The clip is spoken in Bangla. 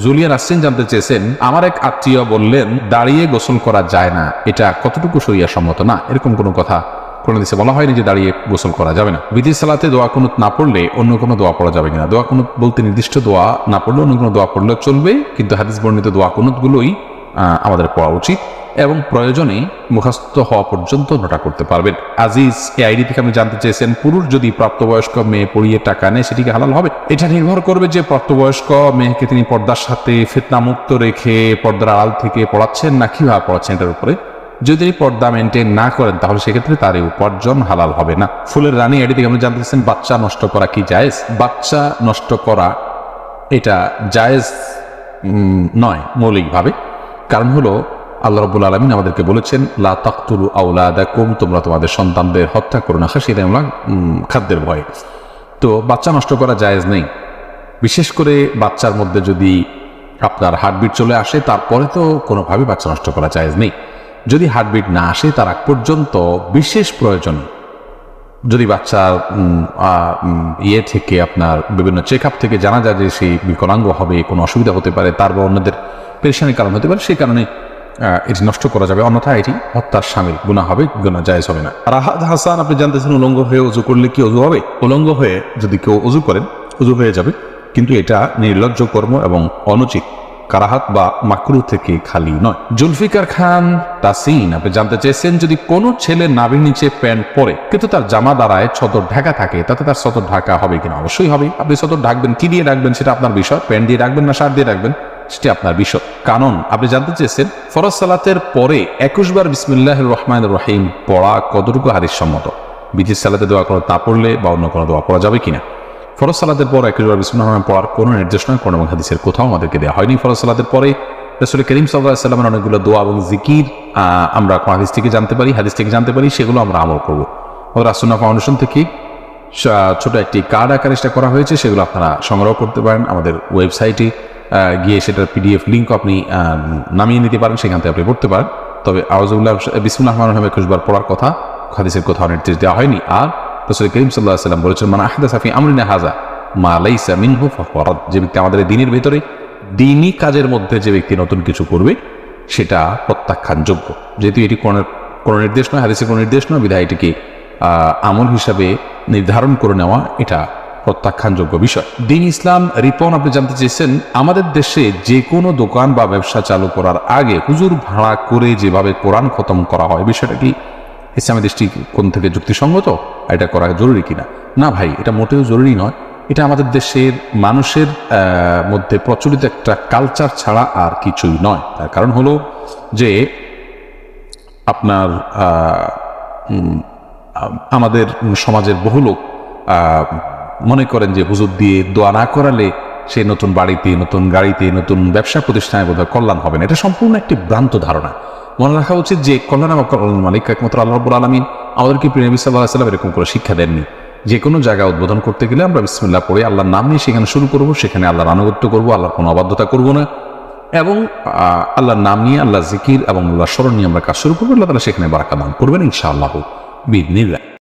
জুলিয়ান আসছেন জানতে চেয়েছেন, আমার এক আত্মীয় বললেন দাঁড়িয়ে গোসল করা যায় না, এটা কতটুকু শরিয়া সম্মত? না, এরকম কোনো কথা কোন হাদিসে বলা হয়নি যে দাঁড়িয়ে গোসল করা যাবে না। বিতির সালাতে দোয়া কুনুত না পড়লে অন্য কোনো দোয়া পড়া যাবে কিনা? দোয়া কুনুত বলতে নির্দিষ্ট দোয়া না পড়লে অন্য কোনো দোয়া পড়লেও চলবে, কিন্তু হাদিস বর্ণিত দোয়া কুনুত গুলোই আমাদের পড়া উচিত এবং প্রয়োজনে মুখস্থ হওয়া পর্যন্ত নোটা করতে পারবেন। আজিজ এই আইডি থেকে আপনি জানতে চেয়েছেন, পুরুষ যদি প্রাপ্তবয়স্ক মেয়ে পড়িয়ে টাকা নেয় সেটি কি হালাল হবে? এটা নির্ভর করবে যে প্রাপ্তবয়স্ক মেয়েকে তিনি পর্দার সাথে ফিতনামুক্ত রেখে পর্দার আড়াল থেকে পড়াচ্ছেন না কিভাবে পড়াচ্ছেন এটার উপরে। যদি পর্দা মেনটেন না করেন তাহলে সেক্ষেত্রে তার এই উপার্জন হালাল হবে না। ফুলের রানী আইডি থেকে আপনি জানতে চেয়েছেন, বাচ্চা নষ্ট করা কি জায়েজ? বাচ্চা নষ্ট করা এটা জায়েজ নয় মৌলিকভাবে। কারণ হলো আল্লাহ রাব্বুল আলামিন আমাদেরকে বলেছেন, লা তাকতুলু আওলাদাকুম, তোমরা তোমাদের সন্তানদের হত্যা করো না খাশিয়াতাম খাদ্যের ভয়ে। তো বাচ্চা নষ্ট করা জায়েজ নেই। বিশেষ করে বাচ্চার মধ্যে যদি আপনার হার্টবিট চলে আসে তারপরে তো কোনোভাবে বাচ্চা নষ্ট করা জায়েজ নেই। যদি হার্টবিট না আসে তার আগ পর্যন্ত বিশেষ প্রয়োজন, যদি বাচ্চার ইয়ে থেকে আপনার বিভিন্ন চেক আপ থেকে জানা যায় যে সেই বিকলাঙ্গ হবে, কোনো অসুবিধা হতে পারে, তার বা অন্যদের পেরেশানির কারণ হতে পারে, সেই কারণে এটি নষ্ট করা যাবে, অন্যথায় এটি হত্যার শামিল, গুনাহ হবে, গুনাহ জায়েজ হবে না। রাহাত হাসান আপনি জানতেছেন, উলঙ্গ হয়ে ওযু করলে কি ওযু হবে? উলঙ্গ হয়ে যদি কেউ ওযু করেন ওযু হয়ে যাবে, কিন্তু এটা নির্লজ্জ কর্ম এবং অনুচিত, কারাহাত বা মাকরুহ থেকে খালি নয়। জুলফিকার খান তাসিন আপনি জানতে চেয়েছেন, যদি কোনো ছেলে নাভির নিচে প্যান্ট পরে কিন্তু তার জামা দ্বারায় সদর ঢাকা থাকে, তাতে তার সদর ঢাকা হবে কিনা? অবশ্যই হবে। আপনি সদর ঢাকবেন, কি দিয়ে ঢাকবেন সেটা আপনার বিষয়। প্যান্ট দিয়ে রাখবেন না শার্ট দিয়ে রাখবেন সেটি আপনার বিষয়। কারণ আপনি জানতে চেয়েছেন, ফরজ সালাতের পরে 21 বার বিসমিল্লাহির রহমানির রহিম পড়া কতটুকু হাদিস সম্মত? বিতির সালাতে দোয়া কোনো তা পড়লে বা অন্য কোনো দোয়া পড়া যাবে কিনা? ফরজ সালাতের পর 21 বার বিসমিল্লাহির রহমানির পড়ার কোনো নির্দেশনা কোন হাদিসের কোথাও আমাদেরকে দেওয়া হয়নি। ফরজ সালাতের পরে রাসূল করিম সাল্লাল্লাহু আলাইহি ওয়াসাল্লামের অনেকগুলো দোয়া এবং জিকির আমরা হাদিস থেকে জানতে পারি, সেগুলো আমরা আমল করব। আমাদের আসুন্নাহ ফাউন্ডেশন থেকে ছোট একটি কার্ড আকারে সেটা করা হয়েছে, সেগুলো আপনারা সংগ্রহ করতে পারেন। আমাদের ওয়েবসাইটে গিয়ে সেটার পিডিএফ লিঙ্ক আপনি নামিয়ে নিতে পারেন, সেখান থেকে আপনি পড়তে পারেন। তবে আউযুবিল্লাহ বিসমিল্লাহির রহমানির রহিম 21 বার পড়ার কথা হাদিসের কোথাও নির্দেশ দেওয়া হয়নি। আর রাসূল করিম সাল্লাল্লাহু আলাইহি ওয়াসাল্লাম বলেছেন, মান আহদাসা ফি আমরিনা হাযা মা লাইসা মিনহু ফাহুয়া রাদ। যে ব্যক্তি আমাদের দ্বীনের ভিতরে দ্বীনি কাজের মধ্যে যে ব্যক্তি নতুন কিছু করবে সেটা প্রত্যাখ্যানযোগ্য। যেহেতু এটি কোনো নির্দেশ নয়, হাদিসের কোনো নির্দেশ নয়, বিধায় এটিকে আমল হিসাবে নির্ধারণ করে নেওয়া এটা প্রত্যাখ্যানযোগ্য বিষয়। দ্বীন ইসলাম রিপন আপনি জানতে চেয়েছেন, আমাদের দেশে যে কোনো দোকান বা ব্যবসা চালু করার আগে হুজুর ভাড়া করে যেভাবে কোরআন খতম করা হয়, বিষয়টা কি ইসলামের দৃষ্টিকোণ থেকে যুক্তিসঙ্গত? এটা করা জরুরি কিনা? না ভাই, এটা মোটেও জরুরি নয়। এটা আমাদের দেশের মানুষের মধ্যে প্রচলিত একটা কালচার ছাড়া আর কিছুই নয়। তার কারণ হলো যে আপনার আমাদের সমাজের বহু লোক মনে করেন যে হুজুর দিয়ে দোয়া না করালে সে নতুন বাড়িতে, নতুন গাড়িতে, নতুন ব্যবসা প্রতিষ্ঠানে বোধহয় কল্যাণ হবে না। এটা সম্পূর্ণ একটি ভ্রান্ত ধারণা। মনে রাখা উচিত যে কল্যাণ এবং কল্যাণ মালিক একমাত্র আল্লাহ রাব্বুল আলামিন। আমাদেরকে প্রিয় নবী সাল্লাল্লাহু আলাইহি ওয়াসাল্লাম এরকম করে শিক্ষা দেননি। যে কোনো জায়গা উদ্বোধন করতে গেলে আমরা বিসমিল্লাহ পড়ে আল্লাহর নাম নিয়ে সেখানে শুরু করব, সেখানে আল্লাহর আনুগত্য করব, আল্লাহর কোনো অবাধ্যতা করব না এবং আল্লাহর নাম নিয়ে, আল্লাহ জিকির এবং আল্লাহর স্মরণ নিয়ে আমরা কাজ শুরু করবো। আল্লাহ তাআলা সেখানে বারাকা দান করবেন ইনশাআল্লাহ বিইذنিল্লাহ।